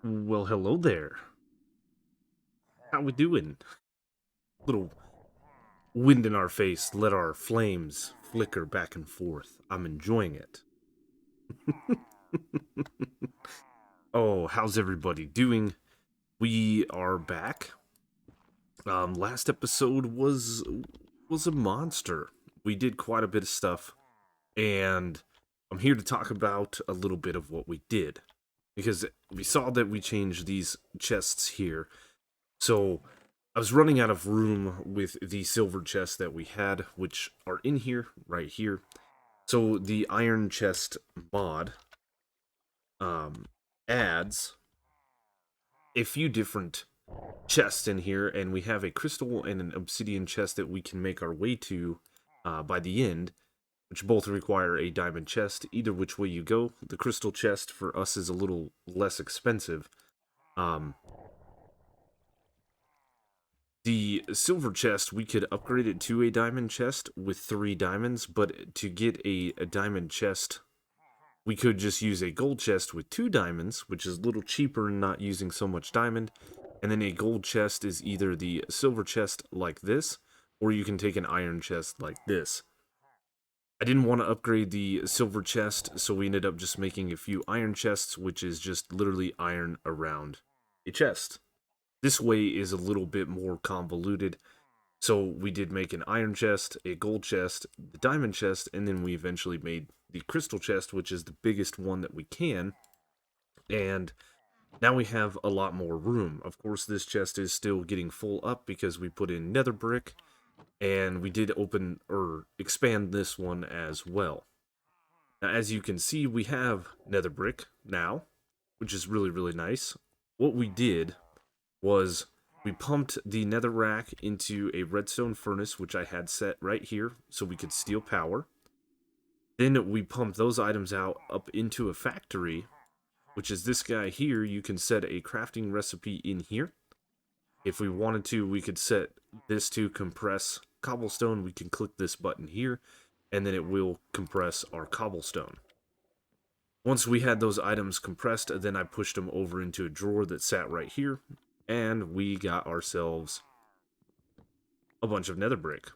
Well, hello there. How we doing? Little wind in our face, let our flames flicker back and forth. I'm enjoying it. Oh, how's everybody doing? We are back. Last episode was a monster. We did quite a bit of stuff, and I'm here to talk about a little bit of what we did because we saw that we changed these chests here. So I was running out of room with the silver chests that we had, which are in here, right here. So the iron chest mod um, adds a few different chests in here, and we have a crystal and an obsidian chest that we can make our way to by the end, which both require a diamond chest. Either which way you go, the crystal chest for us is a little less expensive. Um, The silver chest, we could upgrade it to a diamond chest with 3 diamonds, but to get a diamond chest, we could just use a gold chest with 2 diamonds, which is a little cheaper and not using so much diamond. And then a gold chest is either the silver chest like this, or you can take an iron chest like this. I didn't want to upgrade the silver chest, so we ended up just making a few iron chests, which is just literally iron around a chest. This way is a little bit more convoluted. So we did make an iron chest, a gold chest, the diamond chest, and then we eventually made the crystal chest, which is the biggest one that we can. And now we have a lot more room. Of course, this chest is still getting full up because we put in nether brick, and we did open or expand this one as well. Now, as you can see, we have nether brick now, which is really, really nice. What we did was we pumped the netherrack into a redstone furnace, which I had set right here so we could steal power. Then we pumped those items out up into a factory, which is this guy here. You can set a crafting recipe in here. If we wanted to, we could set this to compress cobblestone. We can click this button here, and then it will compress our cobblestone. Once we had those items compressed, then I pushed them over into a drawer that sat right here, and we got ourselves a bunch of nether brick,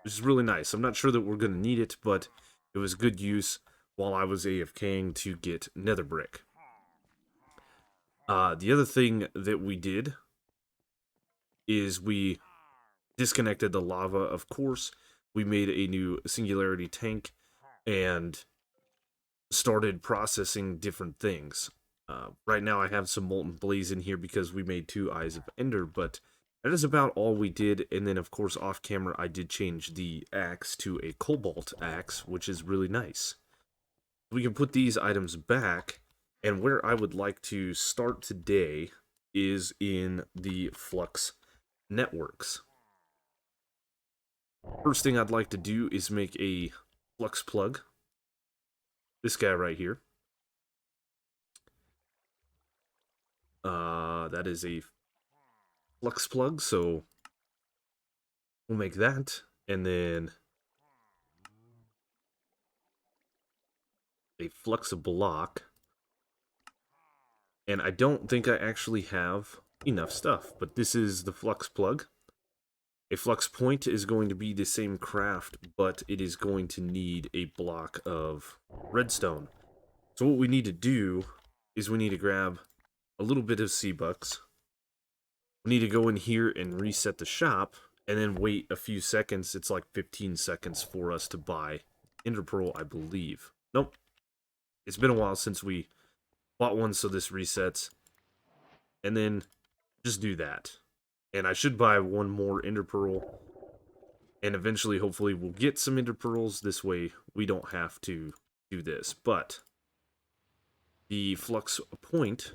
which is really nice. I'm not sure that we're going to need it, but it was good use while I was AFKing to get nether brick. The other thing that we did is we disconnected the lava, of course. We made a new singularity tank and started processing different things. Right now I have some molten blaze in here because we made 2 eyes of ender, but that is about all we did. And then of course off camera I did change the axe to a cobalt axe, which is really nice. We can put these items back, and where I would like to start today is in the Flux networks. First thing I'd like to do is make a Flux Plug. This guy right here. That is a Flux Plug, so we'll make that, and then a Flux Block. And I don't think I actually have enough stuff, but this is the Flux Plug. A Flux Point is going to be the same craft, but it is going to need a block of redstone. So what we need to do is we need to grab a little bit of C-Bucks. We need to go in here and reset the shop, and then wait a few seconds. It's like 15 seconds for us to buy Ender Pearl, I believe. Nope. It's been a while since we bought one, so this resets. And then just do that. And I should buy one more Ender Pearl. And eventually, hopefully, we'll get some Ender Pearls. This way, we don't have to do this. But the Flux Point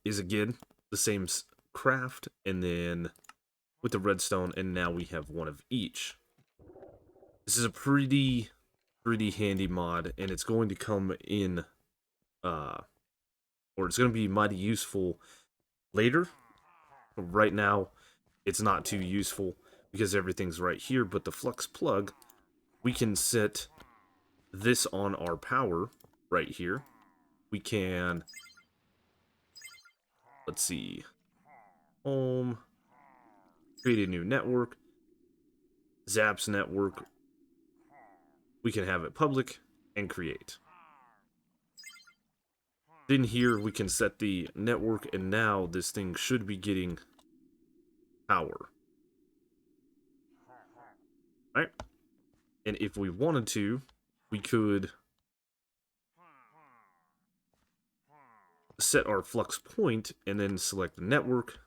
is, again, the same craft. And then with the redstone, and now we have one of each. This is a pretty handy mod, and it's going to come in, or it's going to be mighty useful later. Right now, it's not too useful because everything's right here, but the Flux Plug, we can set this on our power right here. We can let's see, home, create a new network, Zaps network. We can have it public and create. In here, we can set the network, and now this thing should be getting power. Right? And if we wanted to, we could set our flux point and then select the network.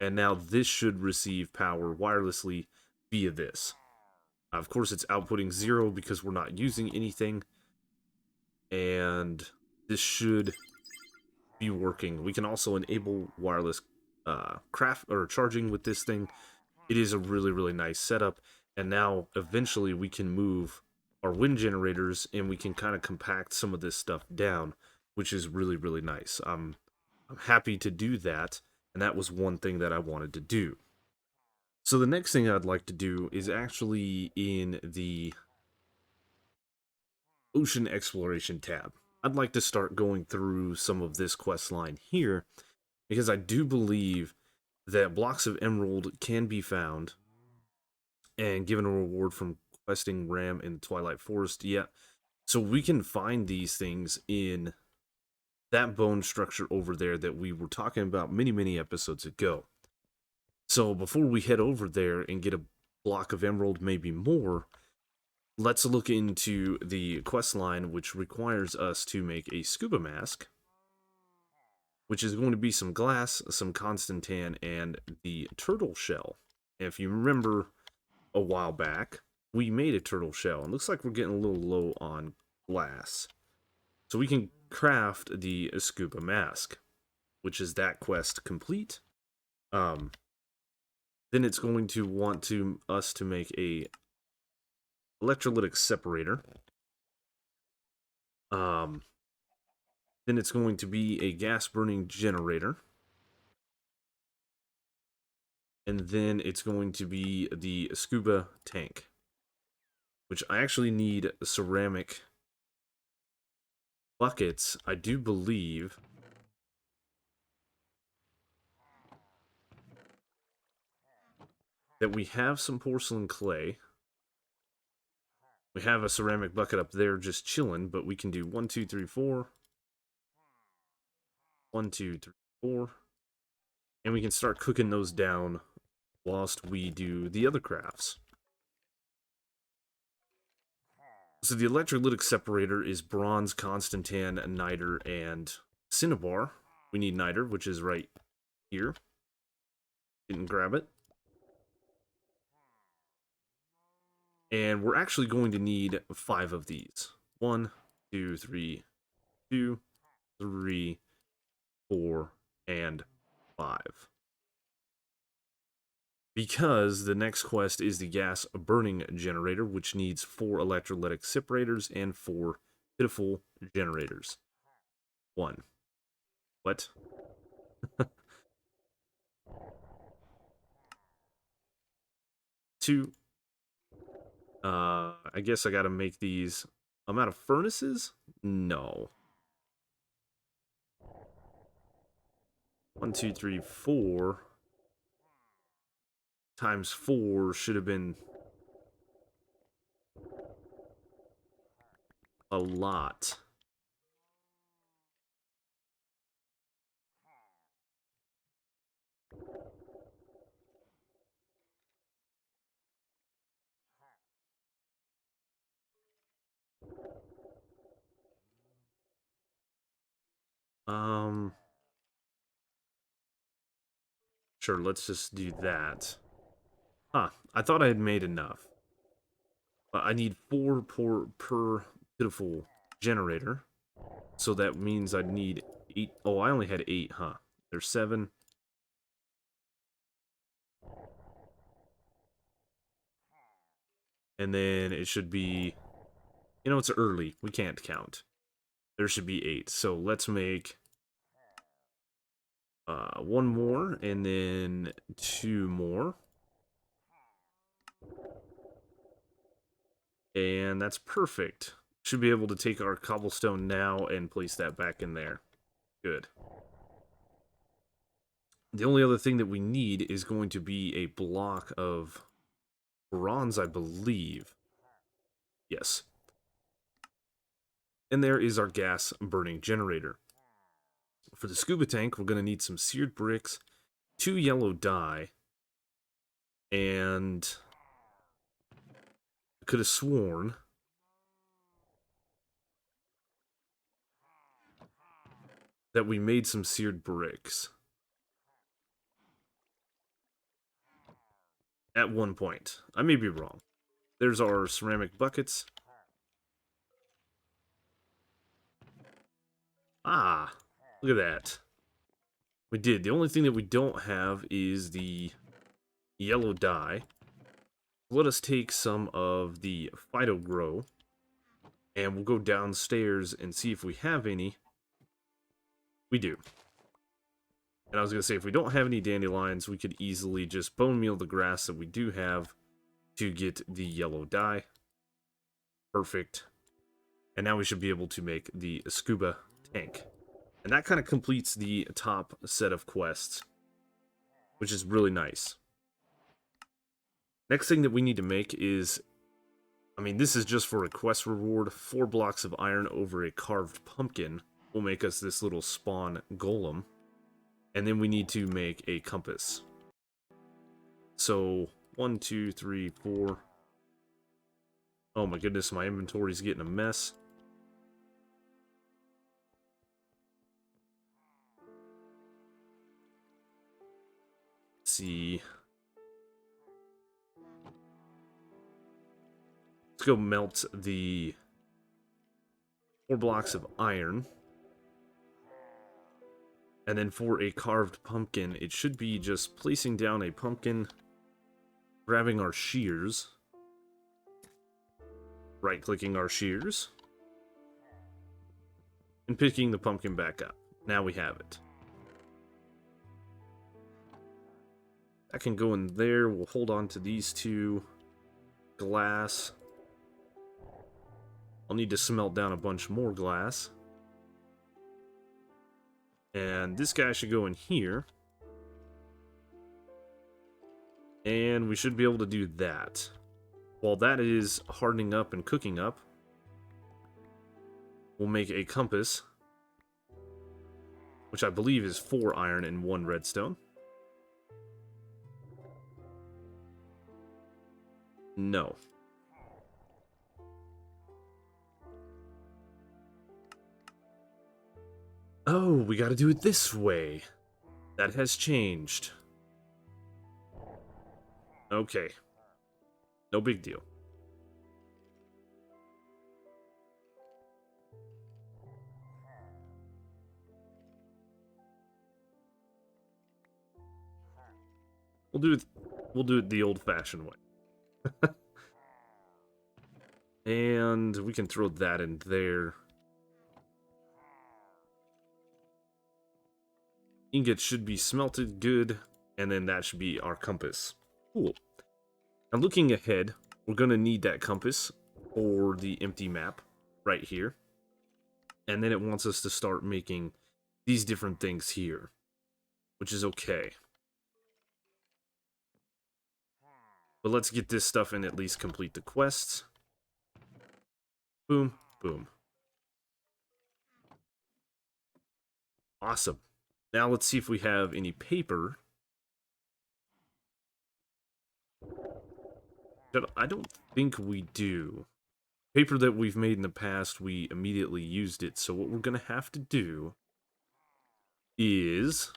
And now this should receive power wirelessly via this. Of course, it's outputting 0 because we're not using anything. And this should be working. We can also enable wireless craft or charging with this thing. It is a really, really nice setup. And now, eventually, we can move our wind generators and we can kind of compact some of this stuff down, which is really, really nice. I'm happy to do that, and that was one thing that I wanted to do. So the next thing I'd like to do is actually in the Ocean Exploration tab. I'd like to start going through some of this quest line here, because I do believe that blocks of emerald can be found and given a reward from questing Ram in the Twilight Forest. Yeah, so we can find these things in that bone structure over there that we were talking about many, many episodes ago. So before we head over there and get a block of emerald, maybe more, let's look into the quest line, which requires us to make a scuba mask, which is going to be some glass, some constantan, and the turtle shell. And if you remember a while back, we made a turtle shell, and looks like we're getting a little low on glass. So we can craft the scuba mask, which is that quest complete. Then it's going to want us to make a electrolytic separator. Then it's going to be a gas burning generator. And then it's going to be the scuba tank, which I actually need ceramic buckets. I do believe that we have some porcelain clay. We have a ceramic bucket up there just chilling, but we can do 1, 2, 3, 4. 1, 2, 3, 4. And we can start cooking those down whilst we do the other crafts. So the electrolytic separator is bronze, constantan, niter, and cinnabar. We need niter, which is right here. Didn't grab it. And we're actually going to need 5 of these. 1, 2, 3, 2, 3, 4, and 5. Because the next quest is the gas burning generator, which needs 4 electrolytic separators and 4 pitiful generators. 1. What? 2. I guess I gotta make these. I'm out of furnaces? No. 1, 2, 3, 4 times 4 should have been a lot. Sure, let's just do that. Huh, I thought I had made enough. But I need 4 per pitiful generator. So that means I'd need 8. Oh, I only had 8, huh? There's 7. And then it should be... You know, it's early. We can't count. There should be 8. So let's make... 1 more, and then 2 more. And that's perfect. Should be able to take our cobblestone now and place that back in there. Good. The only other thing that we need is going to be a block of bronze, I believe. Yes. And there is our gas burning generator. For the scuba tank, we're going to need some seared bricks, 2 yellow dye, and I could have sworn that we made some seared bricks at one point. I may be wrong. There's our ceramic buckets. Ah, look at that. We did. The only thing that we don't have is the yellow dye. Let us take some of the Phyto Grow, and we'll go downstairs and see if we have any. We do. And I was going to say, if we don't have any dandelions, we could easily just bone meal the grass that we do have to get the yellow dye. Perfect. And now we should be able to make the scuba tank. And that kind of completes the top set of quests, which is really nice. Next thing that we need to make is, I mean, this is just for a quest reward. 4 blocks of iron over a carved pumpkin will make us this little spawn golem. And then we need to make a compass. So, 1, 2, 3, 4. Oh my goodness, my inventory's getting a mess. Let's see. Let's go melt the 4 blocks of iron. And then for a carved pumpkin, it should be just placing down a pumpkin, grabbing our shears, right-clicking our shears, and picking the pumpkin back up. Now we have it. That can go in there. We'll hold on to these 2. Glass. I'll need to smelt down a bunch more glass. And this guy should go in here. And we should be able to do that. While that is hardening up and cooking up, we'll make a compass, which I believe is 4 iron and 1 redstone. No. Oh, we gotta do it this way. That has changed. Okay. No big deal. We'll do it the old-fashioned way. And we can throw that in there. Ingot should be smelted good, and then that should be our compass. Cool. Now looking ahead, we're going to need that compass for the empty map right here. And then it wants us to start making these different things here, which is okay. But let's get this stuff and at least complete the quests. Boom, boom. Awesome. Now let's see if we have any paper. I don't think we do. Paper that we've made in the past, we immediately used it. So what we're going to have to do is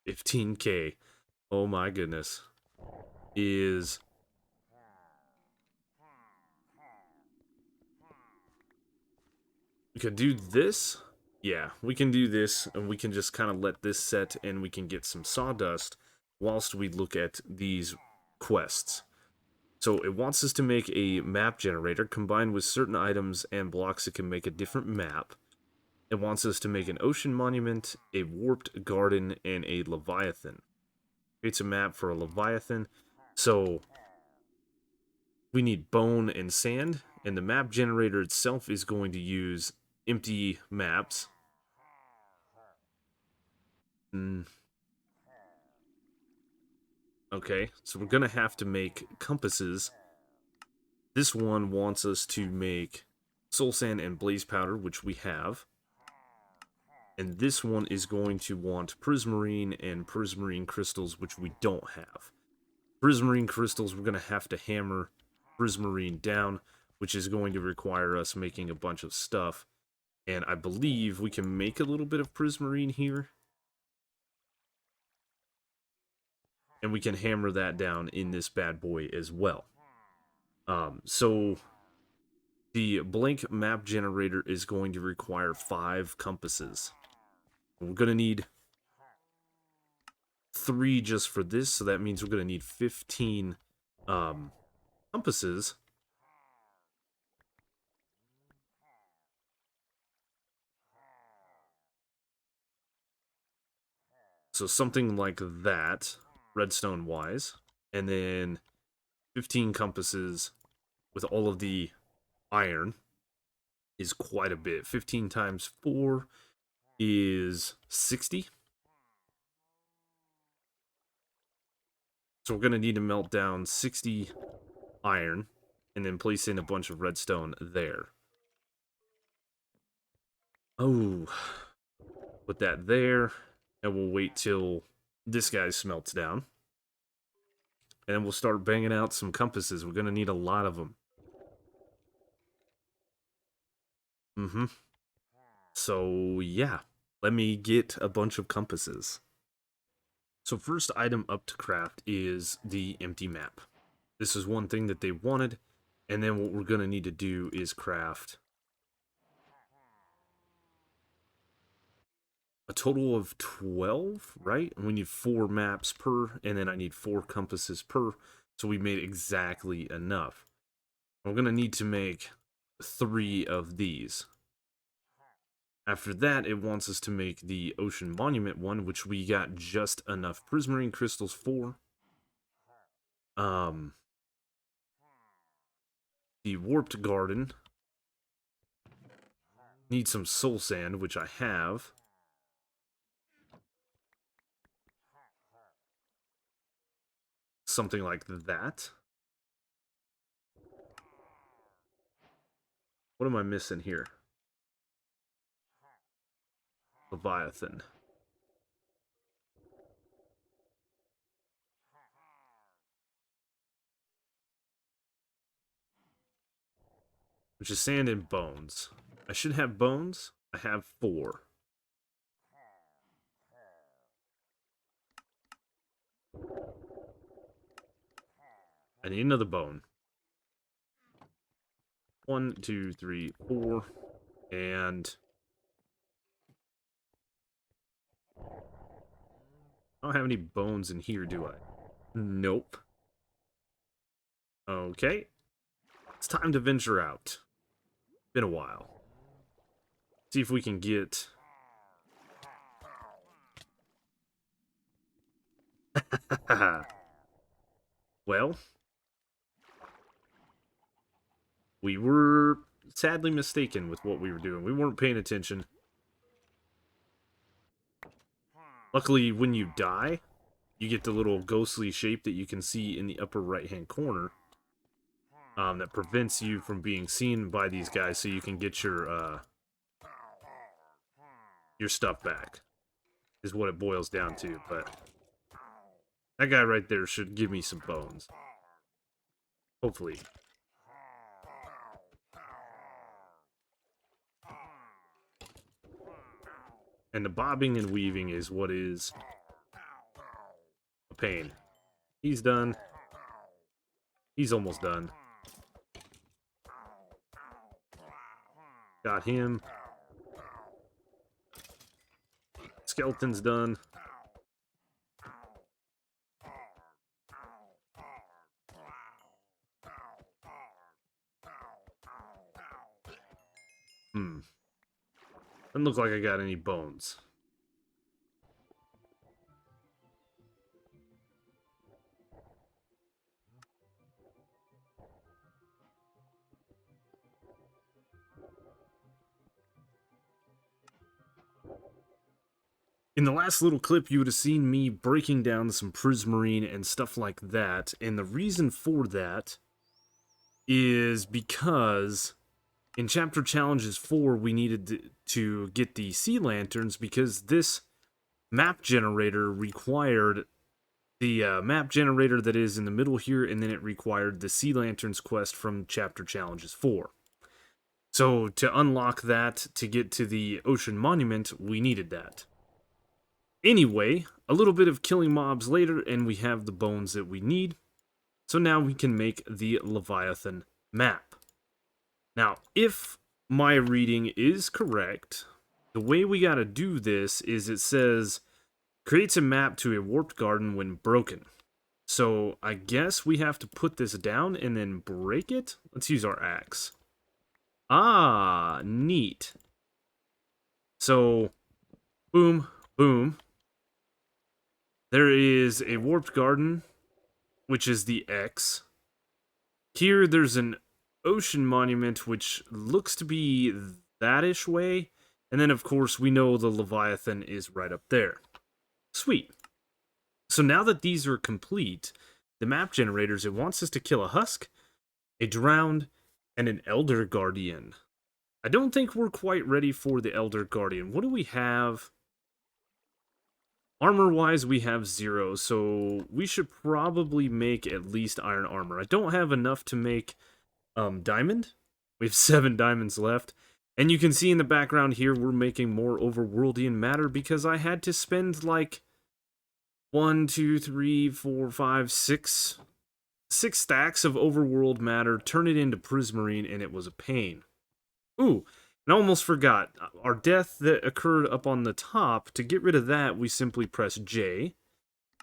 15K. Oh my goodness. Is we could do this. Yeah, we can do this, and we can just kind of let this set, and we can get some sawdust whilst we look at these quests. So it wants us to make a map generator combined with certain items and blocks that can make a different map. It wants us to make an ocean monument, a warped garden, and a Leviathan. Creates a map for a Leviathan. So we need bone and sand, and the map generator itself is going to use empty maps. Mm. Okay, so we're gonna have to make compasses. This one wants us to make soul sand and blaze powder, which we have. And this one is going to want prismarine and prismarine crystals, which we don't have. Prismarine crystals, we're going to have to hammer prismarine down, which is going to require us making a bunch of stuff. And I believe we can make a little bit of prismarine here. And we can hammer that down in this bad boy as well. So the blank map generator is going to require 5 compasses. We're going to need 3 just for this, so that means we're going to need 15 compasses. So something like that, redstone-wise. And then 15 compasses with all of the iron is quite a bit. 15 times 4 is 60. So we're going to need to melt down 60 iron and then place in a bunch of redstone there. Oh, put that there, and we'll wait till this guy smelts down. And then we'll start banging out some compasses. We're going to need a lot of them. So, yeah. Let me get a bunch of compasses. So first item up to craft is the empty map. This is one thing that they wanted. And then what we're going to need to do is craft a total of 12, right? And we need 4 maps per, and then I need 4 compasses per. So we made exactly enough. We're going to need to make 3 of these. After that, it wants us to make the Ocean Monument one, which we got just enough prismarine crystals for. The Warped Garden. Need some soul sand, which I have. Something like that. What am I missing here? Leviathan. Which is sand and bones. I should have bones. I have 4. I need another bone. 1, 2, 3, 4. And I don't have any bones in here, do I? Nope. Okay. It's time to venture out. Been a while. See if we can get... Well, we were sadly mistaken with what we were doing. We weren't paying attention. Luckily, when you die, you get the little ghostly shape that you can see in the upper right-hand corner. That prevents you from being seen by these guys, so you can get your stuff back. Is what it boils down to, but that guy right there should give me some bones. Hopefully. And the bobbing and weaving is what is a pain. He's done. He's almost done. Got him. Skeleton's done. Doesn't look like I got any bones. In the last little clip, you would have seen me breaking down some prismarine and stuff like that, and the reason for that is because in Chapter Challenges 4, we needed to get the sea lanterns because this map generator required the map generator that is in the middle here, and then it required the sea lanterns quest from Chapter Challenges 4. So to unlock that, to get to the ocean monument, we needed that. Anyway, a little bit of killing mobs later, and we have the bones that we need. So now we can make the Leviathan Map. Now, if my reading is correct, the way we gotta do this is it says, creates a map to a warped garden when broken. So I guess we have to put this down and then break it? Let's use our axe. Ah, neat. So, boom, boom. There is a warped garden, which is the X. Here there's an ocean monument, which looks to be that-ish way. And then, of course, we know the Leviathan is right up there. Sweet. So now that these are complete, the map generators, it wants us to kill a husk, a drowned, and an Elder Guardian. I don't think we're quite ready for the Elder Guardian. What do we have? Armor-wise, we have 0, so we should probably make at least iron armor. I don't have enough to make diamond. We have 7 diamonds left. And you can see in the background here, we're making more overworldian matter because I had to spend like 1, 2, 3, 4, 5, 6 stacks of overworld matter, turn it into prismarine, and it was a pain. Ooh, and I almost forgot. Our death that occurred up on the top, to get rid of that, we simply press J.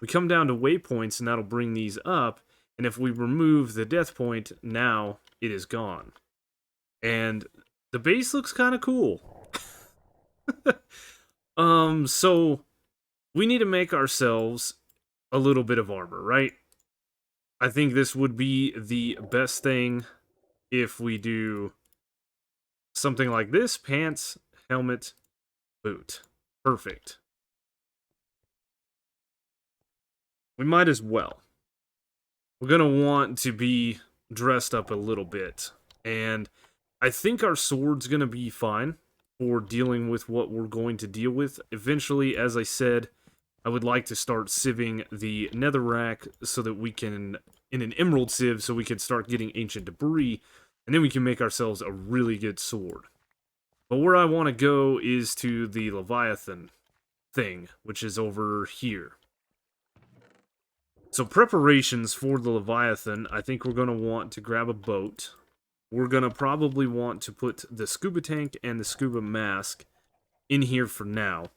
We come down to waypoints, and that'll bring these up. And if we remove the death point, now it is gone. And the base looks kind of cool. So we need to make ourselves a little bit of armor, right? I think this would be the best thing if we do something like this. Pants, helmet, boot. Perfect. We might as well. We're going to want to be dressed up a little bit. And I think our sword's going to be fine for dealing with what we're going to deal with. Eventually, as I said, I would like to start sieving the netherrack so that we can, in an emerald sieve, so we can start getting ancient debris, and then we can make ourselves a really good sword. But where I want to go is to the Leviathan thing, which is over here. So preparations for the Leviathan, I think we're going to want to grab a boat. We're going to probably want to put the scuba tank and the scuba mask in here for now.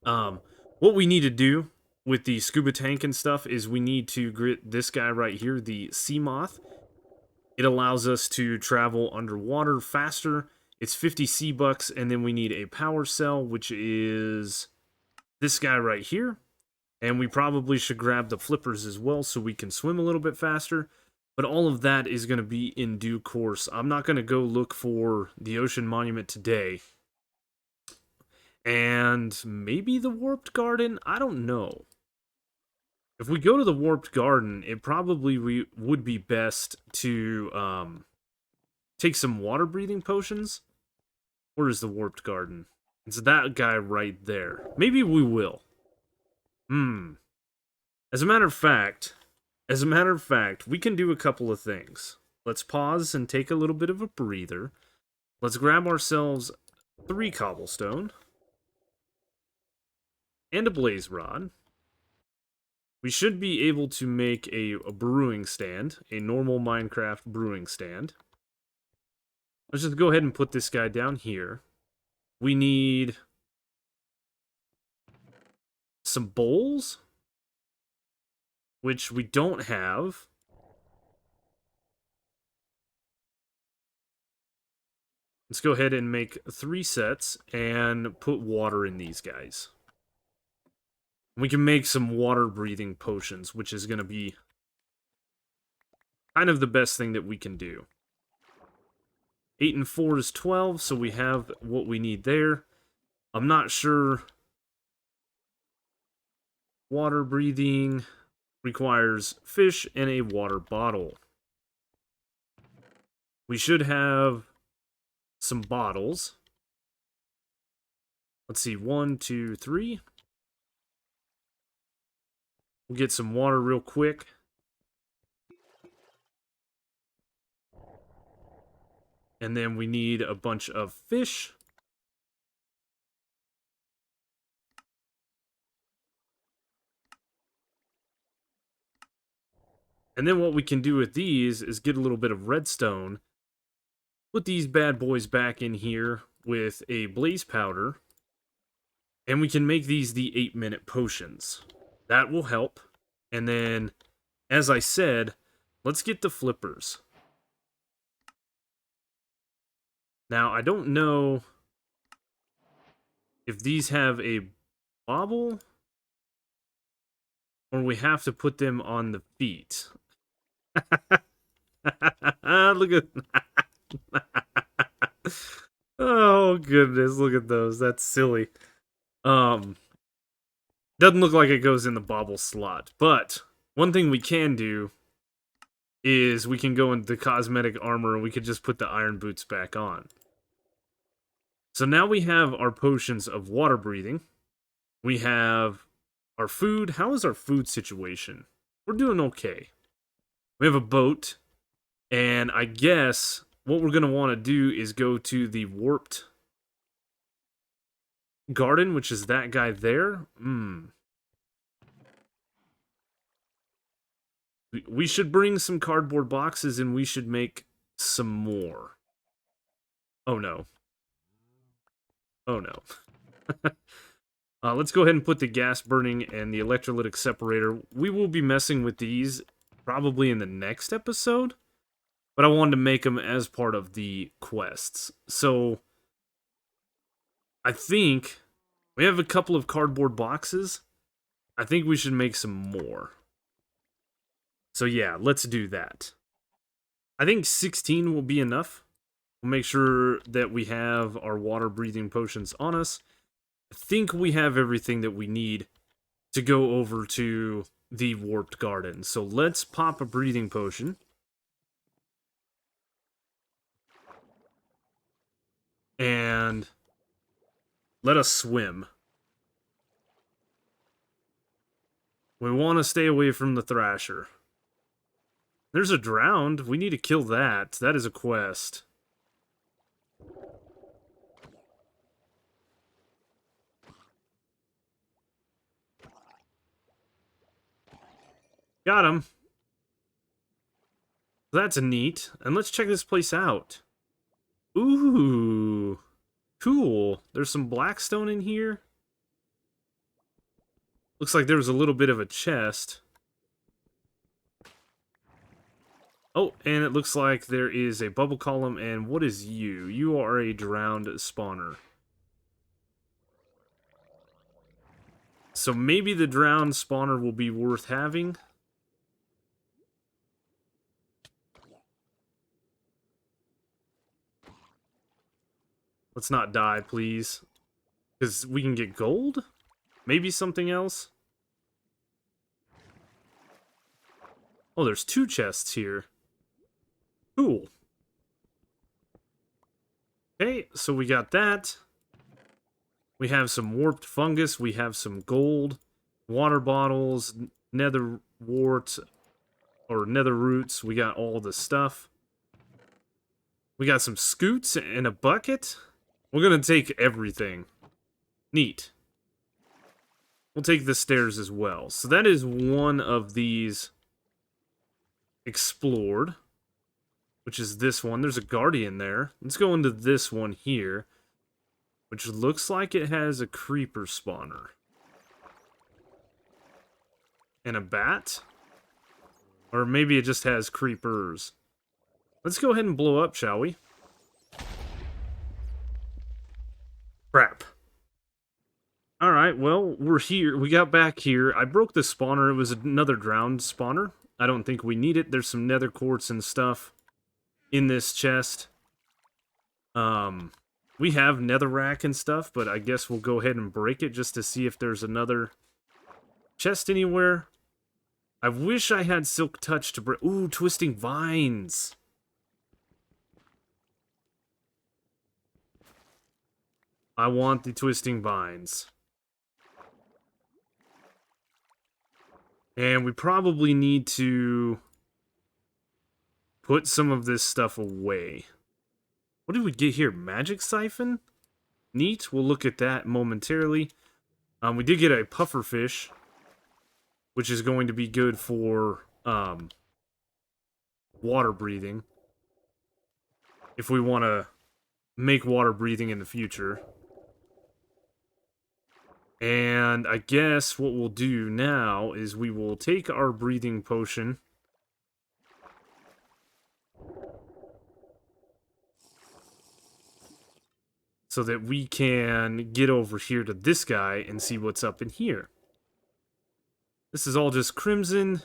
What we need to do with the scuba tank and stuff is we need to get this guy right here, the sea moth. It allows us to travel underwater faster. It's 50 sea bucks, and then we need a power cell, which is this guy right here. And we probably should grab the flippers as well so we can swim a little bit faster. But all of that is going to be in due course. I'm not going to go look for the ocean monument today. And maybe the warped garden? I don't know. If we go to the warped garden, it probably would be best to take some water breathing potions. Where is the warped garden? It's that guy right there. Maybe we will. As a matter of fact, we can do a couple of things. Let's pause and take a little bit of a breather. Let's grab ourselves 3 cobblestone and a blaze rod. We should be able to make a brewing stand, a normal Minecraft brewing stand. Let's just go ahead and put this guy down here. We need some bowls, which we don't have. Let's go ahead and make 3 sets and put water in these guys. We can make some water breathing potions, which is going to be kind of the best thing that we can do. 8 and 4 is 12, so we have what we need there. I'm not sure water breathing requires fish and a water bottle. We should have some bottles. Let's see, 1, 2, 3. We'll get some water real quick. And then we need a bunch of fish. And then what we can do with these is get a little bit of redstone. Put these bad boys back in here with a blaze powder. And we can make these the 8-minute potions. That will help. And then, as I said, let's get the flippers. Now, I don't know if these have a bobble or we have to put them on the feet. Look at oh goodness, look at those. That's silly. Doesn't look like it goes in the bobble slot, but one thing we can do is we can go into cosmetic armor and we could just put the iron boots back on. So now we have our potions of water breathing. We have our food. How is our food situation? We're doing okay. We have a boat. And I guess what we're going to want to do is go to the warped garden, which is that guy there. We should bring some cardboard boxes and we should make some more. Oh no. Oh no. Let's go ahead and put the gas burning and the electrolytic separator. We will be messing with these probably in the next episode, but I wanted to make them as part of the quests. So I think we have a couple of cardboard boxes. I think we should make some more. So yeah, let's do that. I think 16 will be enough. We'll make sure that we have our water breathing potions on us. I think we have everything that we need to go over to the warped garden. So let's pop a breathing potion. And let us swim. We want to stay away from the Thrasher. There's a drowned. We need to kill that. That is a quest. Got him. That's neat. And let's check this place out. Ooh. Cool. There's some blackstone in here. Looks like there was a little bit of a chest. Oh, and it looks like there is a bubble column, and what is you? You are a drowned spawner. So maybe the drowned spawner will be worth having. Let's not die, please. Because we can get gold? Maybe something else? Oh, there's 2 chests here. Cool. Okay, so we got that. We have some warped fungus. We have some gold, water bottles, nether wart, or nether roots. We got all the stuff. We got some scoots and a bucket. We're gonna take everything. Neat. We'll take the stairs as well. So that is one of these explored, which is this one. There's a guardian there. Let's go into this one here, which looks like it has a creeper spawner. And a bat? Or maybe it just has creepers. Let's go ahead and blow up, shall we? Crap. Alright, well, we're here. We got back here. I broke the spawner. It was another drowned spawner. I don't think we need it. There's some nether quartz and stuff in this chest. We have netherrack and stuff, but I guess we'll go ahead and break it just to see if there's another Chest anywhere? I wish I had Silk Touch to break. Ooh, Twisting Vines. I want the Twisting Vines. And we probably need to put some of this stuff away. What did we get here? Magic Siphon? Neat. We'll look at that momentarily. We did get a pufferfish, which is going to be good for water breathing. If we want to make water breathing in the future. And I guess what we'll do now is we will take our breathing potion. So that we can get over here to this guy and see what's up in here. This is all just crimson.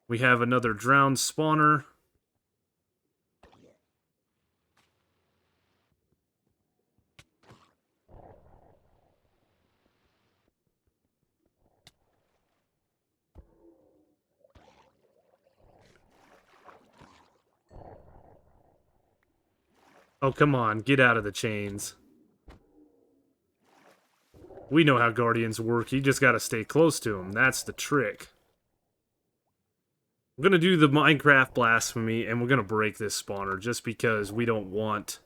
We have another drowned spawner. Oh, come on, get out of the chains. We know how guardians work, you just gotta stay close to them. That's the trick. We're gonna do the Minecraft blasphemy, and we're gonna break this spawner, just because we don't want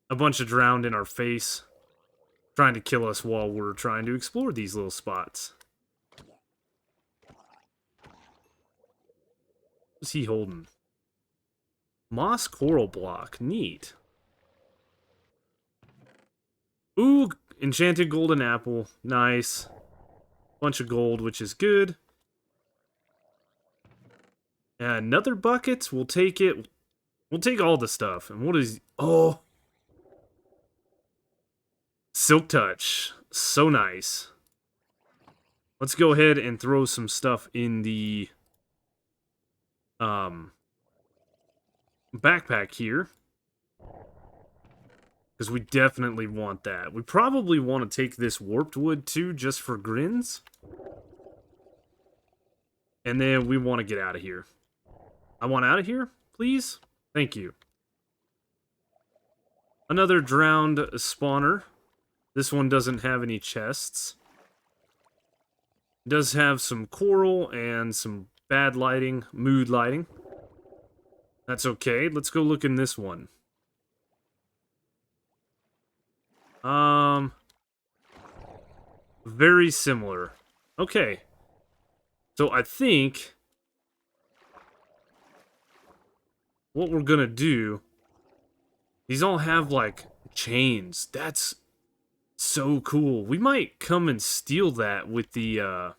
a bunch of drowned in our face trying to kill us while we're trying to explore these little spots. What's he holding? Moss Coral Block. Neat. Ooh, Enchanted Golden Apple. Nice. Bunch of gold, which is good. Another bucket. We'll take it. We'll take all the stuff. And what is... Oh! Silk Touch. So nice. Let's go ahead and throw some stuff in the... backpack here. Because we definitely want that. We probably want to take this warped wood too, just for grins. And then we want to get out of here. I want out of here, please? Thank you. Another drowned spawner. This one doesn't have any chests. It does have some coral and some bad lighting, mood lighting. That's okay. Let's go look in this one. Very similar. Okay. So I think what we're gonna do, these all have like chains. That's so cool. We might come and steal that with the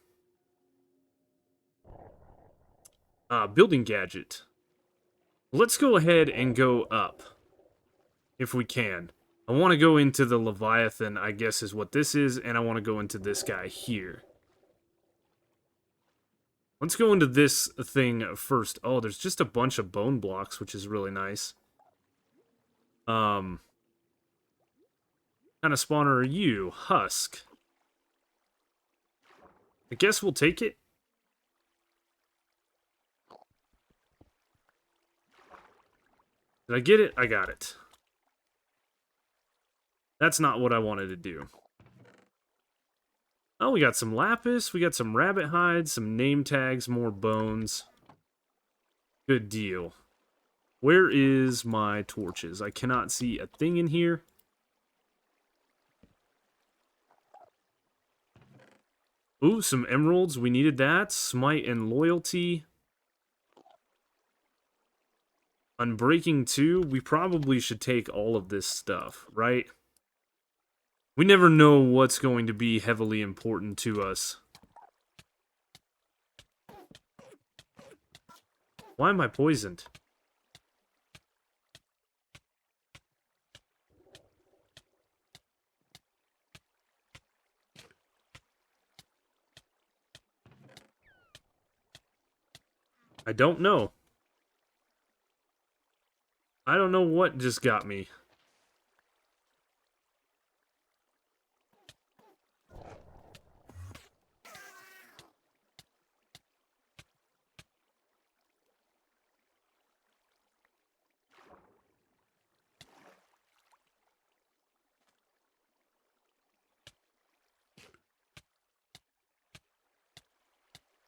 building gadget. Let's go ahead and go up if we can. I want to go into the Leviathan, I guess is what this is, and I want to go into this guy here. Let's go into this thing first. Oh, there's just a bunch of bone blocks, which is really nice. Kind of spawner are you? Husk. I guess we'll take it. Did I get it? I got it. That's not what I wanted to do. Oh, we got some lapis, we got some rabbit hides, some name tags, more bones. Good deal. Where is my torches? I cannot see a thing in here. Ooh, some emeralds. We needed that. Smite and loyalty. Unbreaking 2. We probably should take all of this stuff, right? We never know what's going to be heavily important to us. Why am I poisoned? I don't know. I don't know what just got me.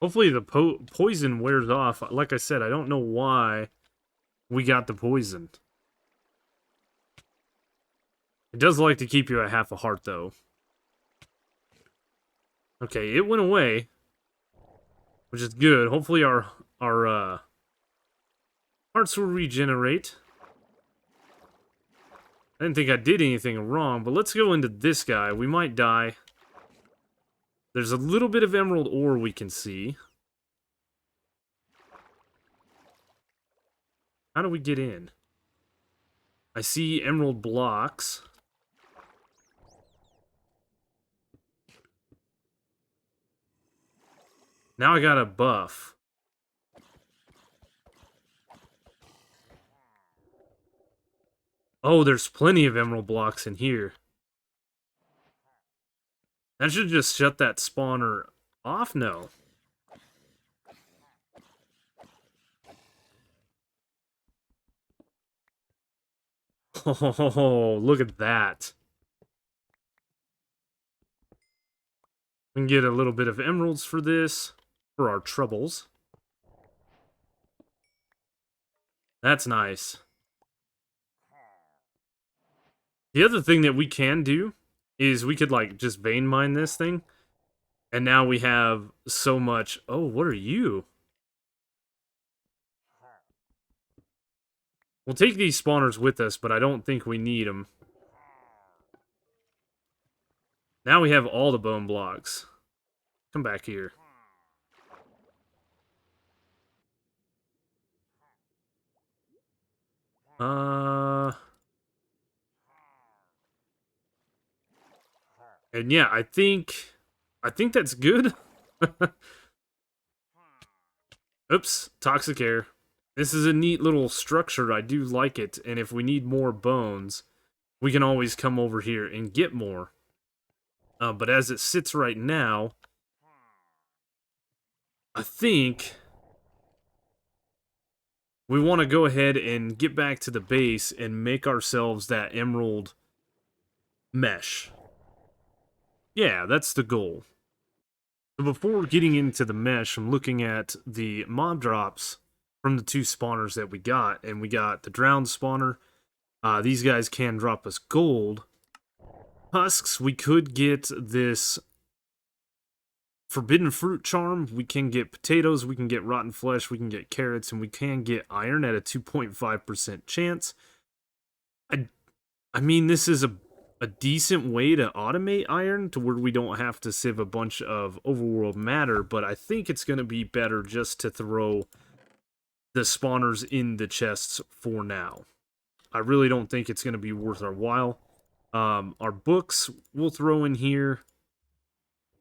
Hopefully the poison wears off. Like I said, I don't know why we got the poison. It does like to keep you at half a heart, though. Okay, it went away, which is good. Hopefully our hearts will regenerate. I didn't think I did anything wrong, but let's go into this guy. We might die. There's a little bit of emerald ore we can see. How do we get in? I see emerald blocks. Now I got a buff. Oh, there's plenty of emerald blocks in here. That should just shut that spawner off? No. Oh, look at that. We can get a little bit of emeralds for this, for our troubles. That's nice. The other thing that we can do is we could, like, just vein mine this thing. And now we have so much... Oh, what are you? We'll take these spawners with us, but I don't think we need them. Now we have all the bone blocks. Come back here. And yeah, I think that's good. Oops, toxic air. This is a neat little structure. I do like it. And if we need more bones, we can always come over here and get more. But as it sits right now, I think we want to go ahead and get back to the base and make ourselves that emerald mesh. Yeah, that's the goal. So before getting into the mesh, I'm looking at the mob drops from the two spawners that we got. And we got the drowned spawner. These guys can drop us gold. Husks, we could get this forbidden fruit charm. We can get potatoes, we can get rotten flesh, we can get carrots, and we can get iron at a 2.5% chance. I mean, this is a decent way to automate iron to where we don't have to sieve a bunch of overworld matter, but I think it's going to be better just to throw the spawners in the chests for now. I really don't think it's going to be worth our while. Our books we'll throw in here.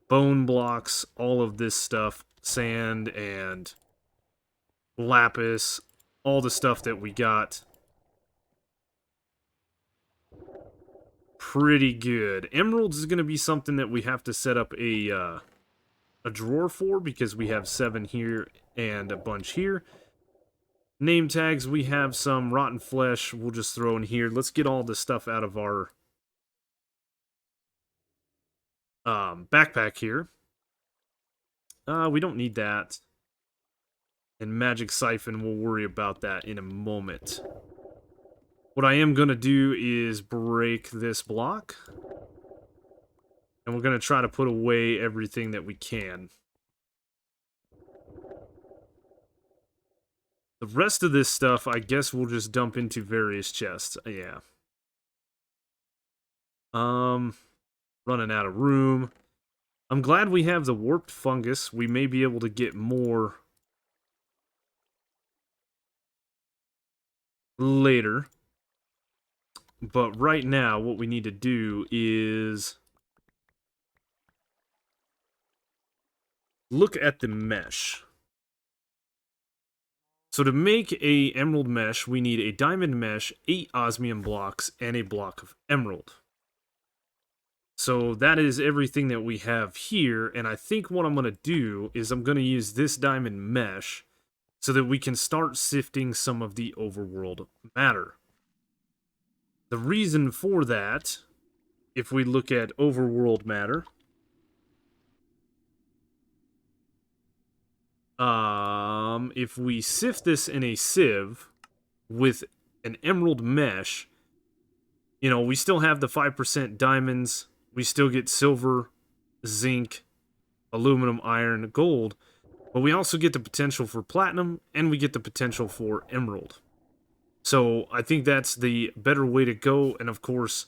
Bone blocks, all of this stuff. Sand and lapis. All the stuff that we got. Pretty good. Emeralds is going to be something that we have to set up a drawer for, because we have 7 here and a bunch here. Name tags, we have some rotten flesh. We'll just throw in here. Let's get all the stuff out of our backpack here. We don't need that. And magic siphon, we'll worry about that in a moment. What I am going to do is break this block. And we're going to try to put away everything that we can. The rest of this stuff, I guess we'll just dump into various chests. Yeah. Running out of room. I'm glad we have the warped fungus. We may be able to get more later. But right now, what we need to do is look at the mesh. So to make a emerald mesh, we need a diamond mesh, 8 osmium blocks, and a block of emerald. So that is everything that we have here, and I think what I'm going to do is I'm going to use this diamond mesh so that we can start sifting some of the overworld matter. The reason for that, if we look at overworld matter, If we sift this in a sieve with an emerald mesh, you know, we still have the 5% diamonds, we still get silver, zinc, aluminum, iron, gold, but we also get the potential for platinum, and we get the potential for emerald. So I think that's the better way to go, and of course,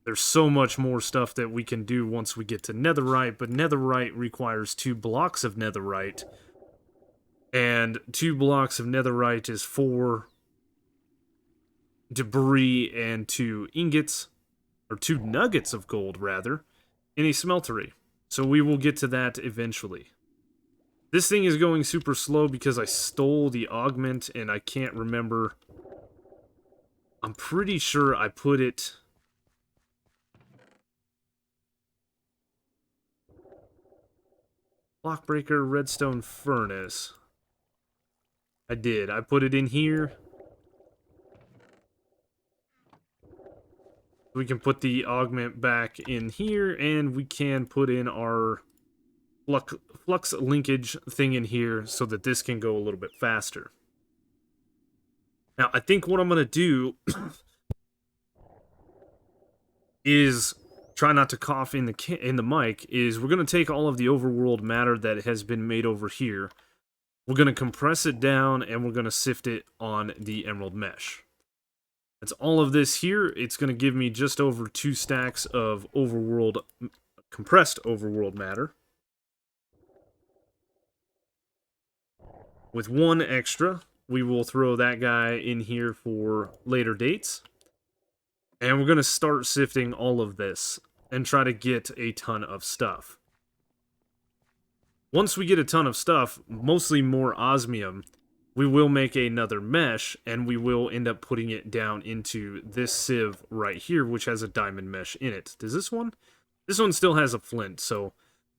there's so much more stuff that we can do once we get to netherite, but netherite requires 2 blocks of netherite, and 2 blocks of netherite is 4 debris and 2 ingots, or 2 nuggets of gold, rather, in a smeltery. So we will get to that eventually. This thing is going super slow because I stole the augment, and I can't remember. I'm pretty sure I put it... Blockbreaker, redstone furnace. I did. I put it in here. We can put the augment back in here, and we can put in our flux linkage thing in here so that this can go a little bit faster. Now, I think what I'm going to do is try not to cough in the mic, is we're going to take all of the overworld matter that has been made over here. We're going to compress it down, and we're going to sift it on the emerald mesh. That's all of this here. It's going to give me just over 2 stacks of compressed overworld matter. With 1 extra, we will throw that guy in here for later dates. And we're going to start sifting all of this and try to get a ton of stuff. Once we get a ton of stuff, mostly more osmium, we will make another mesh, and we will end up putting it down into this sieve right here, which has a diamond mesh in it. Does this one? This one still has a flint, so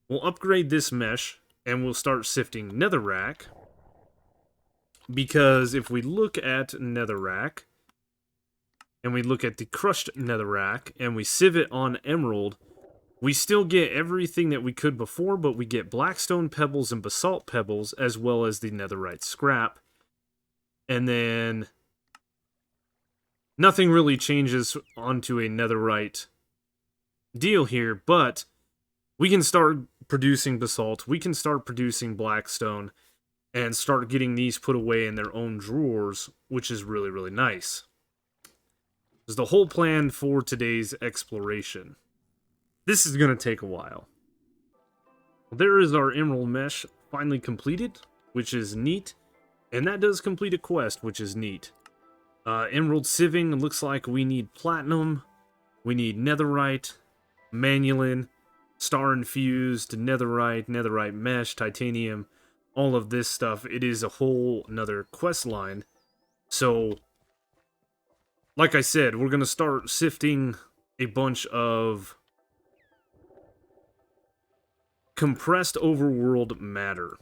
we'll upgrade this mesh, and we'll start sifting netherrack. Because if we look at netherrack, and we look at the crushed netherrack, and we sieve it on emerald, we still get everything that we could before, but we get blackstone pebbles and basalt pebbles, as well as the netherite scrap. And then nothing really changes onto a netherite deal here, but we can start producing basalt, we can start producing blackstone, and start getting these put away in their own drawers, which is really, really nice. This is the whole plan for today's exploration. This is going to take a while. There is our emerald mesh finally completed, which is neat. And that does complete a quest, which is neat. Emerald sieving, looks like we need platinum, we need netherite, manulin, star-infused, netherite mesh, titanium, all of this stuff. It is a whole another quest line. So, like I said, we're going to start sifting a bunch of compressed overworld matter.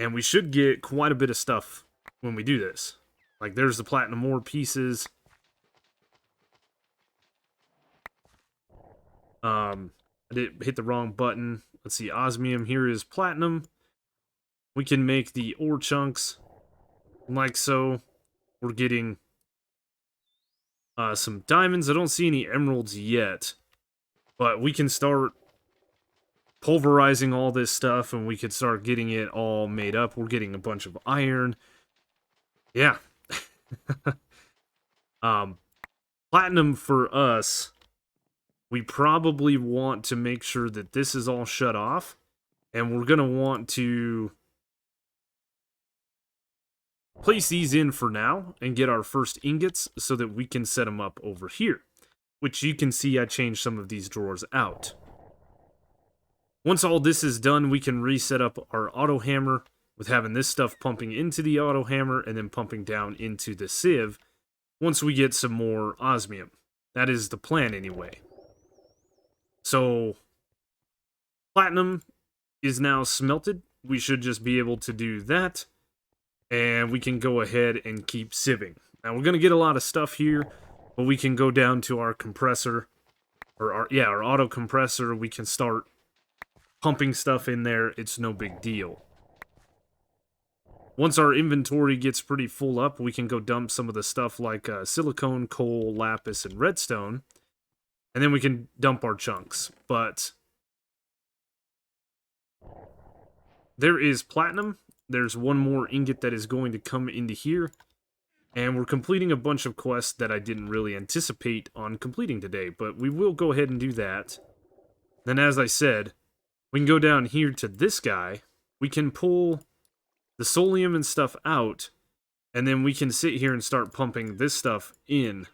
And we should get quite a bit of stuff when we do this. Like, there's the platinum ore pieces. I did hit the wrong button. Let's see, osmium. Here is platinum. We can make the ore chunks like so. We're getting some diamonds. I don't see any emeralds yet. But we can start pulverizing all this stuff, and we could start getting it all made up. We're getting a bunch of iron. Yeah. Platinum for us, we probably want to make sure that this is all shut off, and we're going to want to place these in for now and get our first ingots so that we can set them up over here, which you can see I changed some of these drawers out. Once all this is done, we can reset up our auto hammer with having this stuff pumping into the auto hammer and then pumping down into the sieve once we get some more osmium. That is the plan anyway. So, platinum is now smelted. We should just be able to do that, and we can go ahead and keep sieving. Now, we're going to get a lot of stuff here, but we can go down to our compressor, or our auto compressor. We can start pumping stuff in there. It's no big deal. once our inventory gets pretty full up, we can go dump some of the stuff like silicone, coal, lapis, and redstone. And then we can dump our chunks. But there is platinum. There's one more ingot that is going to come into here. And we're completing a bunch of quests that I didn't really anticipate on completing today. But we will go ahead and do that. Then as I said, we can go down here to this guy. We can pull the solium and stuff out. And then we can sit here and start pumping this stuff in.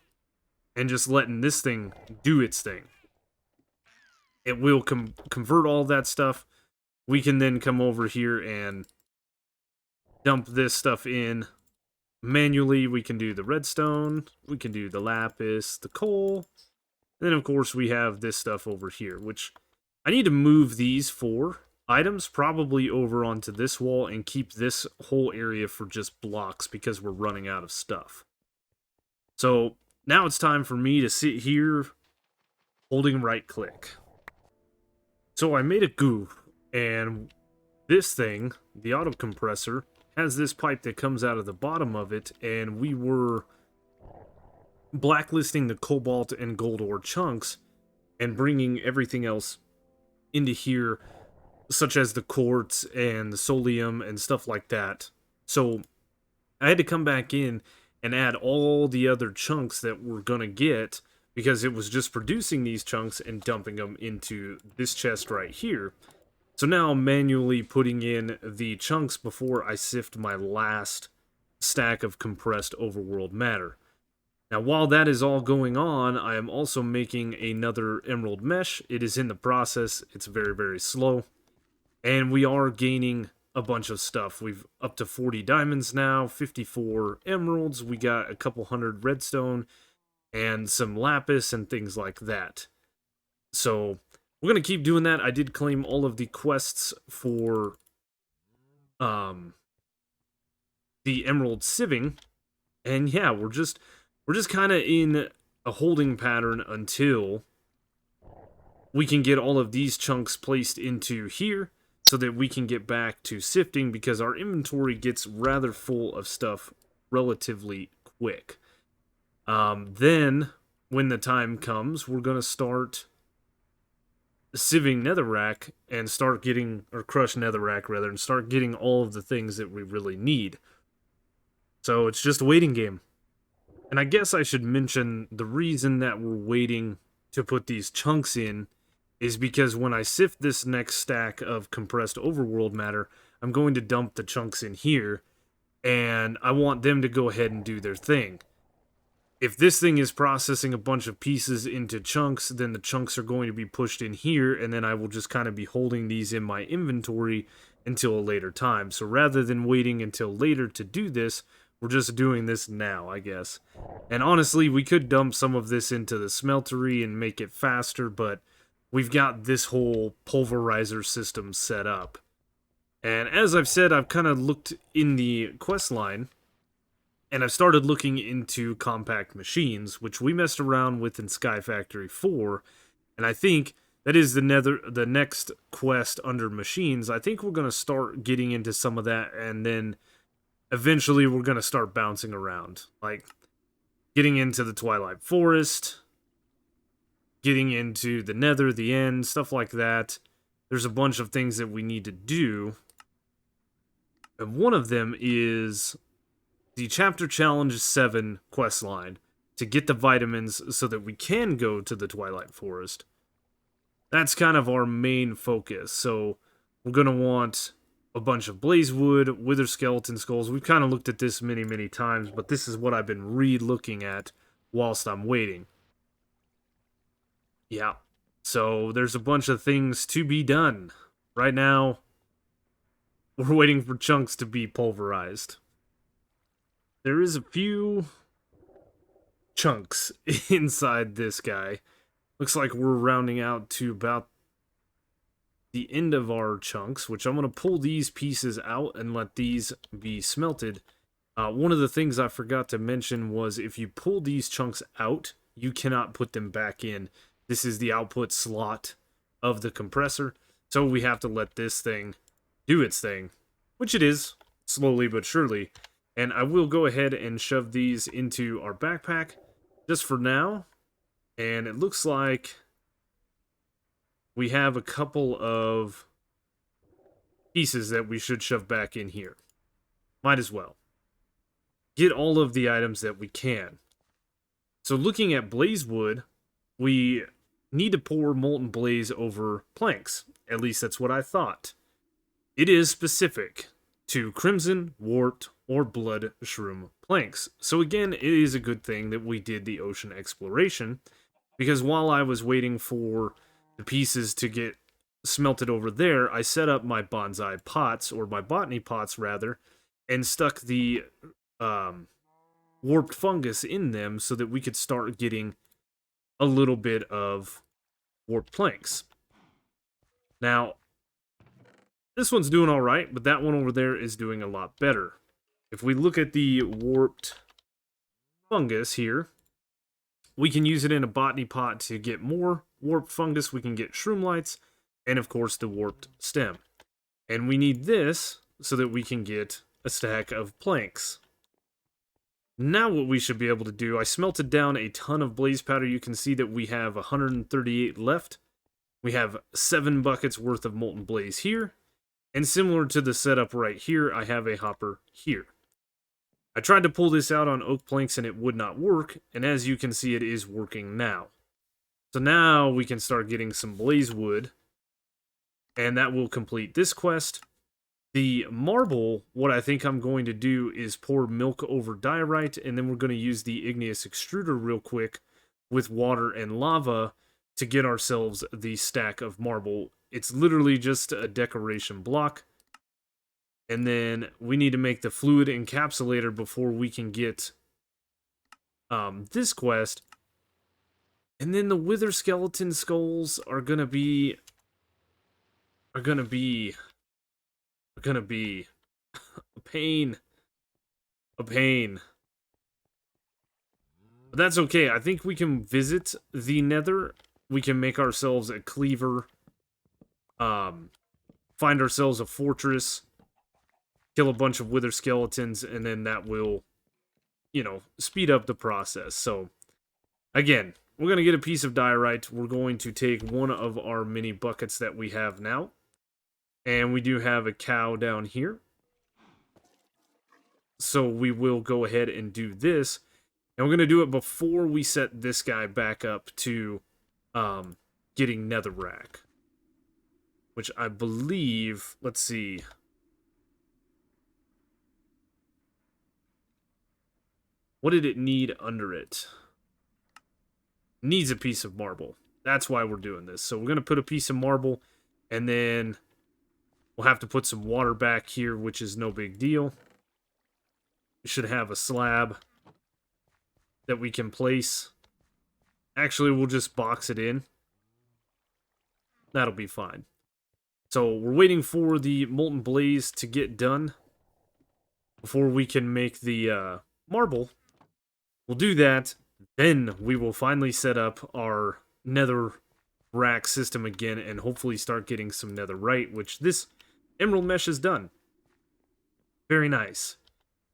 And just letting this thing do its thing. It will convert all that stuff. We can then come over here and dump this stuff in. Manually, we can do the redstone. We can do the lapis, the coal. And then, of course, we have this stuff over here, which I need to move these 4 items probably over onto this wall and keep this whole area for just blocks because we're running out of stuff. So now it's time for me to sit here holding right click. So I made a goof, and this thing, the auto compressor, has this pipe that comes out of the bottom of it, and we were blacklisting the cobalt and gold ore chunks and bringing everything else into here, such as the quartz and the solium and stuff like that. So I had to come back in and add all the other chunks that we're gonna get, because it was just producing these chunks and dumping them into this chest right here. So now I'm manually putting in the chunks before I sift my last stack of compressed overworld matter. Now while that is all going on, I am also making another emerald mesh. It is in the process. It's very, very slow. And we are gaining a bunch of stuff. We've up to 40 diamonds now, 54 emeralds. We got a couple hundred redstone and some lapis and things like that. So we're going to keep doing that. I did claim all of the quests for the emerald sieving. And yeah, we're just kind of in a holding pattern until we can get all of these chunks placed into here so that we can get back to sifting, because our inventory gets rather full of stuff relatively quick. Then, when the time comes, we're going to start sieving netherrack and start getting, or crush netherrack rather, and start getting all of the things that we really need. So it's just a waiting game. And I guess I should mention the reason that we're waiting to put these chunks in is because when I sift this next stack of compressed overworld matter, I'm going to dump the chunks in here, and I want them to go ahead and do their thing. If this thing is processing a bunch of pieces into chunks, then the chunks are going to be pushed in here, and then I will just kind of be holding these in my inventory until a later time. So rather than waiting until later to do this, we're just doing this now, I guess. And honestly, we could dump some of this into the smeltery and make it faster, but we've got this whole pulverizer system set up. And as I've said, I've kind of looked in the quest line, and I've started looking into compact machines, which we messed around with in Sky Factory 4, and I think that is the next quest under machines. I think we're going to start getting into some of that, and then eventually we're going to start bouncing around, like getting into the Twilight Forest, getting into the Nether, the End, stuff like that. There's a bunch of things that we need to do, and one of them is the Chapter Challenge 7 quest line to get the vitamins so that we can go to the Twilight Forest. That's kind of our main focus. So we're going to want a bunch of blaze wood, wither skeleton skulls. We've kind of looked at this many, many times, but this is what I've been re-looking at whilst I'm waiting. Yeah, so there's a bunch of things to be done. Right now, we're waiting for chunks to be pulverized. There is a few chunks inside this guy. Looks like we're rounding out to about the end of our chunks, which I'm going to pull these pieces out and let these be smelted. One of the things I forgot to mention was if you pull these chunks out, you cannot put them back in. This is the output slot of the compressor, so we have to let this thing do its thing, which it is. slowly but surely. And I will go ahead and shove these into our backpack just for now. And it looks like we have a couple of pieces that we should shove back in here. Might as well. Get all of the items that we can. So looking at blaze wood, we need to pour molten blaze over planks. At least that's what I thought. It is specific to crimson, warped, or blood shroom planks. So again, it is a good thing that we did the ocean exploration, because while I was waiting for the pieces to get smelted over there, I set up my bonsai pots, or my botany pots rather, and stuck the warped fungus in them so that we could start getting a little bit of warped planks. Now, this one's doing all right, but that one over there is doing a lot better. If we look at the warped fungus here, we can use it in a botany pot to get more warped fungus. We can get shroom lights, and of course the warped stem. And we need this so that we can get a stack of planks. Now what we should be able to do, I smelted down a ton of blaze powder. You can see that we have 138 left. We have 7 buckets worth of molten blaze here. And similar to the setup right here, I have a hopper here. I tried to pull this out on oak planks and it would not work. And as you can see, it is working now. So now we can start getting some blaze wood. And that will complete this quest. The marble, what I think I'm going to do is pour milk over diorite, and then we're going to use the igneous extruder real quick with water and lava to get ourselves the stack of marble. It's literally just a decoration block. And then we need to make the fluid encapsulator before we can get this quest. And then the wither skeleton skulls are gonna be a pain. A pain. But that's okay. I think we can visit the nether. We can make ourselves a cleaver. Find ourselves a fortress. Kill a bunch of wither skeletons. And then that will, speed up the process. So, again, we're going to get a piece of diorite. We're going to take one of our mini buckets that we have now. And we do have a cow down here. So we will go ahead and do this. And we're going to do it before we set this guy back up to getting netherrack. Which I believe, let's see. What did it need under it? Needs a piece of marble. That's why we're doing this. So we're going to put a piece of marble, and then we'll have to put some water back here, which is no big deal. We should have a slab that we can place. Actually, we'll just box it in. That'll be fine. So we're waiting for the molten blaze to get done before we can make the marble. We'll do that. Then we will finally set up our nether rack system again and hopefully start getting some netherite, which this emerald mesh has done. Very nice.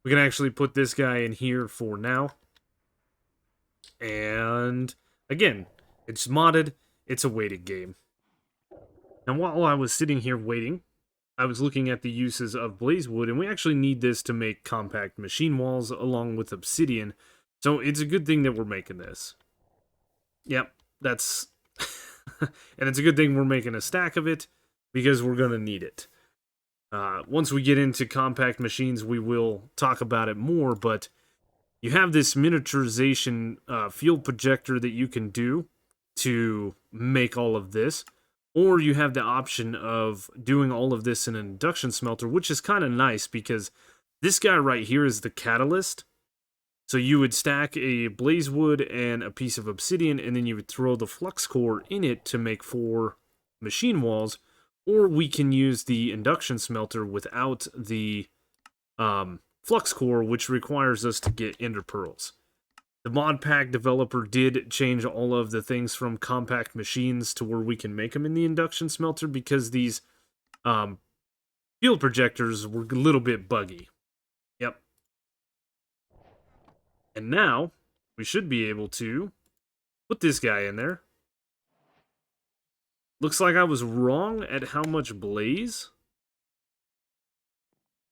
We can actually put this guy in here for now. And again, it's modded. It's a waiting game. And while I was sitting here waiting, I was looking at the uses of blaze wood, and we actually need this to make compact machine walls along with obsidian. So it's a good thing that we're making this. Yep, that's... and it's a good thing we're making a stack of it, because we're going to need it. Once we get into compact machines, we will talk about it more, but you have this miniaturization field projector that you can do to make all of this, or you have the option of doing all of this in an induction smelter, which is kind of nice, because this guy right here is the catalyst. So you would stack a blaze wood and a piece of obsidian, and then you would throw the flux core in it to make 4 machine walls, or we can use the induction smelter without the flux core, which requires us to get ender pearls. The modpack developer did change all of the things from compact machines to where we can make them in the induction smelter, because these field projectors were a little bit buggy. Yep. And now, we should be able to put this guy in there. Looks like I was wrong at how much blaze.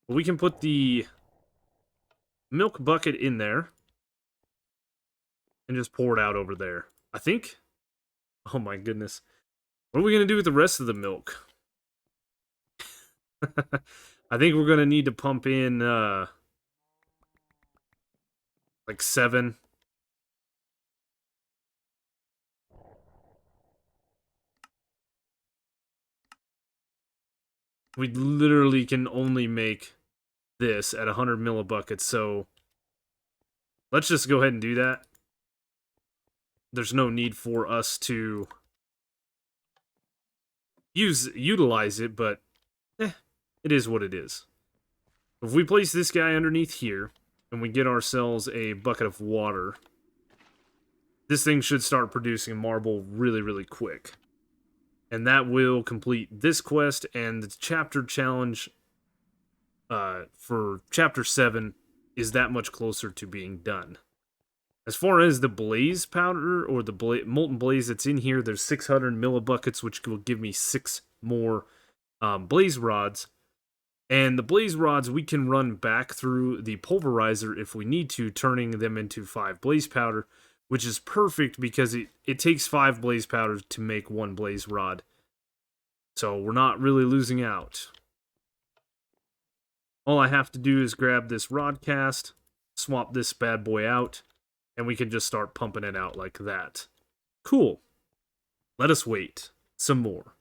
But we can put the milk bucket in there and just pour it out over there. I think. Oh my goodness. What are we going to do with the rest of the milk? I think we're going to need to pump in like 7. We literally can only make this at 100 millibuckets, so let's just go ahead and do that. There's no need for us to utilize it, but it is what it is. If we place this guy underneath here, and we get ourselves a bucket of water, this thing should start producing marble really, really quick. And that will complete this quest, and the chapter challenge for Chapter 7 is that much closer to being done. As far as the blaze powder, or the molten blaze that's in here, there's 600 millibuckets, which will give me 6 more blaze rods. And the blaze rods we can run back through the pulverizer if we need to, turning them into 5 blaze powder, which is perfect because it takes 5 blaze powder to make 1 blaze rod. So we're not really losing out. All I have to do is grab this rod cast, swap this bad boy out, and we can just start pumping it out like that. Cool. Let us wait some more.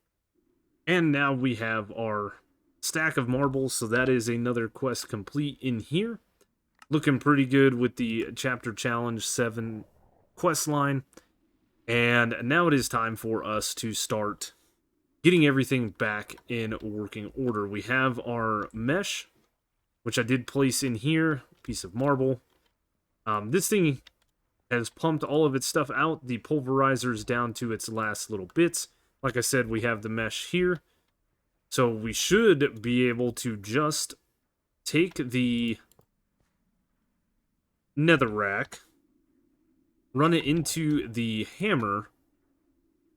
And now we have our stack of marbles, so that is another quest complete in here. Looking pretty good with the Chapter Challenge 7 quest line. And now it is time for us to start getting everything back in working order. We have our mesh, which I did place in here, piece of marble. This thing has pumped all of its stuff out. The pulverizer's down to its last little bits. Like I said, we have the mesh here. So we should be able to just take the netherrack, run it into the hammer,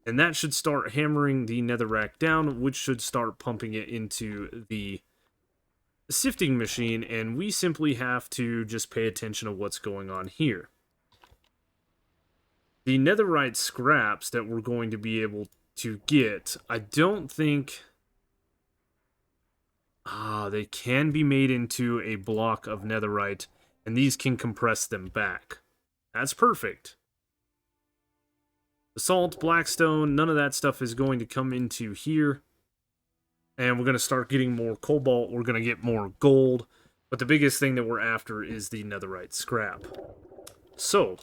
and that should start hammering the netherrack down, which should start pumping it into the sifting machine, and we simply have to just pay attention to what's going on here. The netherite scraps that we're going to be able to get, I don't think... they can be made into a block of netherite, and these can compress them back. That's perfect. Basalt, blackstone, none of that stuff is going to come into here. And we're going to start getting more cobalt, we're going to get more gold. But the biggest thing that we're after is the netherite scrap. So,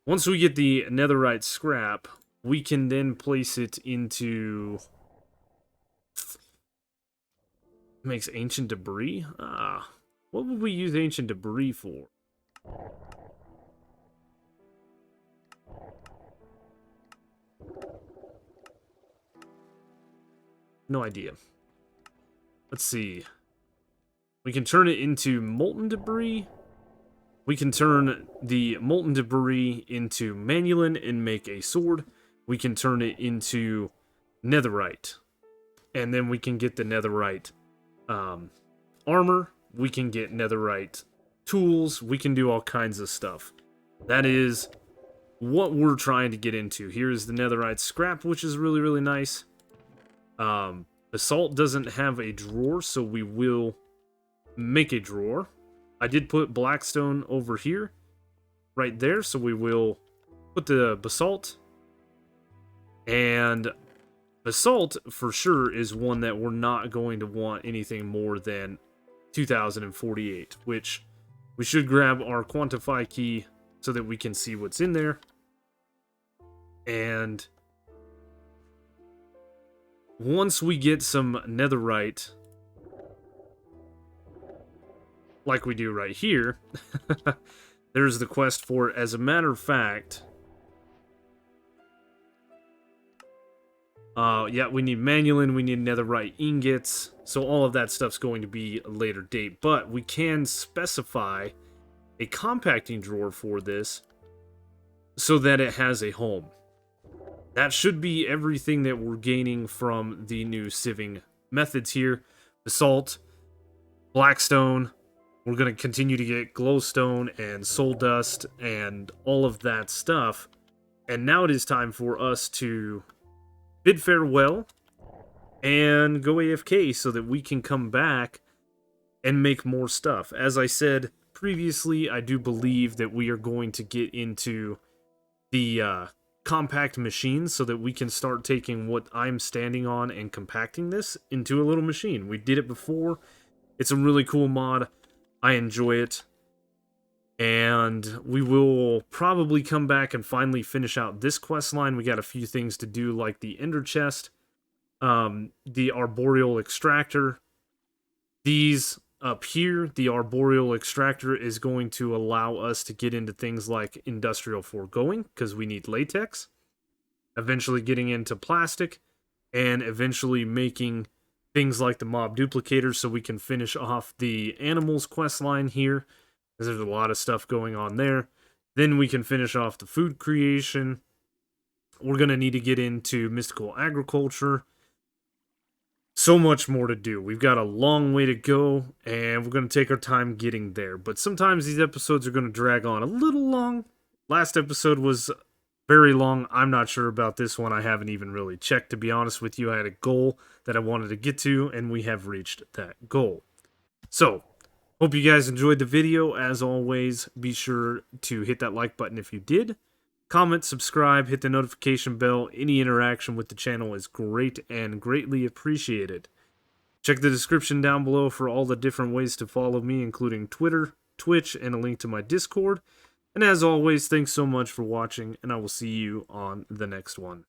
once we get the netherite scrap, we can then place it into... Makes ancient debris? What would we use ancient debris for? No idea. Let's see. We can turn it into molten debris. We can turn the molten debris into manulin and make a sword. We can turn it into netherite. And then we can get the netherite armor. We can get netherite tools. We can do all kinds of stuff. That is what we're trying to get into. Here's the netherite scrap, which is really, really nice. Basalt doesn't have a drawer, so we will make a drawer. I did put blackstone over here, right there, so we will put the basalt. And basalt, for sure, is one that we're not going to want anything more than 2048, which we should grab our quantify key so that we can see what's in there. And once we get some netherite, like we do right here, there's the quest for it. As a matter of fact, Yeah, we need manulin, we need netherite ingots, so all of that stuff's going to be a later date. But we can specify a compacting drawer for this so that it has a home. That should be everything that we're gaining from the new sieving methods here. Basalt, blackstone, we're going to continue to get glowstone and soul dust and all of that stuff. And now it is time for us to bid farewell and go AFK so that we can come back and make more stuff. As I said previously, I do believe that we are going to get into the compact machines so that we can start taking what I'm standing on and compacting this into a little machine. We did it before. It's a really cool mod. I enjoy it. And we will probably come back and finally finish out this quest line. We got a few things to do, like the ender chest, the arboreal extractor. These up here, the arboreal extractor is going to allow us to get into things like industrial foregoing, because we need latex, eventually getting into plastic, and eventually making things like the mob duplicator so we can finish off the animals quest line here, because there's a lot of stuff going on there. Then we can finish off the food creation. We're going to need to get into mystical agriculture. So much more to do. We've got a long way to go, and we're going to take our time getting there. But sometimes these episodes are going to drag on a little long. Last episode was very long. I'm not sure about this one. I haven't even really checked, to be honest with you. I had a goal that I wanted to get to, and we have reached that goal. So, hope you guys enjoyed the video. As always, be sure to hit that like button if you did. Comment, subscribe, hit the notification bell. Any interaction with the channel is great and greatly appreciated. Check the description down below for all the different ways to follow me, including Twitter, Twitch, and a link to my Discord. And as always, thanks so much for watching, and I will see you on the next one.